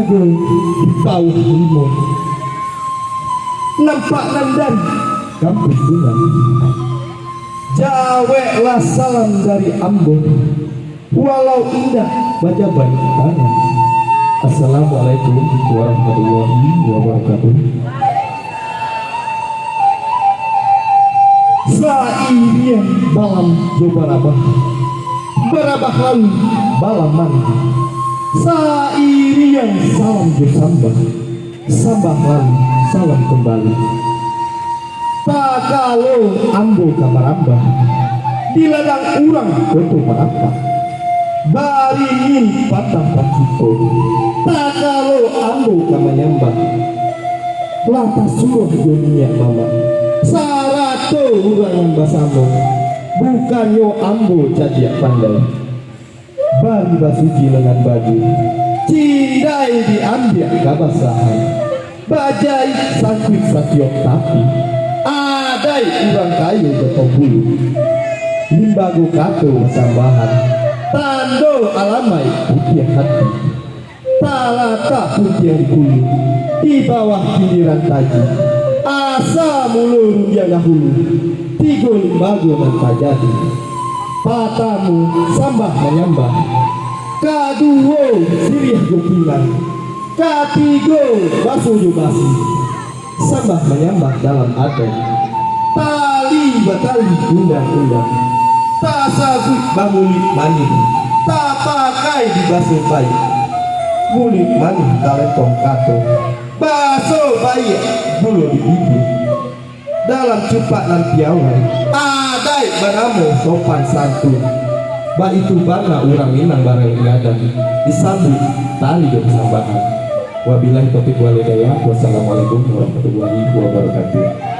Gunung tahu Limun nampak nandan kampung Bunga jaweklah salam dari Ambon walau indah baca baik tangan. Assalamualaikum warahmatullahi wabarakatuh. Sairian balam jobarabah barabah lalu balam mandi sairian salam bersambah sambah lalu salam kembali. Tak kalau ambo kamarambah di ladang urang koto merapa baringin patah patito. Tak kalau ambo kamanyambah lata suruh dunia mama sarato urang nyambah sambo bukan yo ambo cadiak pandai bari basuji lengan baju cindai diambil kabasahan bajai sakit sakiok tapi adai urang kayu beto bulu limbago kato sambahan tando alamai putih hati talata putih di hulu di bawah giliran taji asa mulur yang dahulu tigo limbago dan tajadi patamu sambah menyambah kaduo sirih gupilan katigo basu jubasi sambah menyambah dalam adat tali batali undang-undang tak sabut bangulit maning tak pakai di baso bayi mulit maning talepong kato baso bayi bulu di bibi dalam cupak dan piawai adai banamu sopan santun ba itu bangga orang Minang barang ngadan disambut tali dan sambahan. Wabillahi taufiq wal hidayah. Wassalamualaikum warahmatullahi wabarakatuh.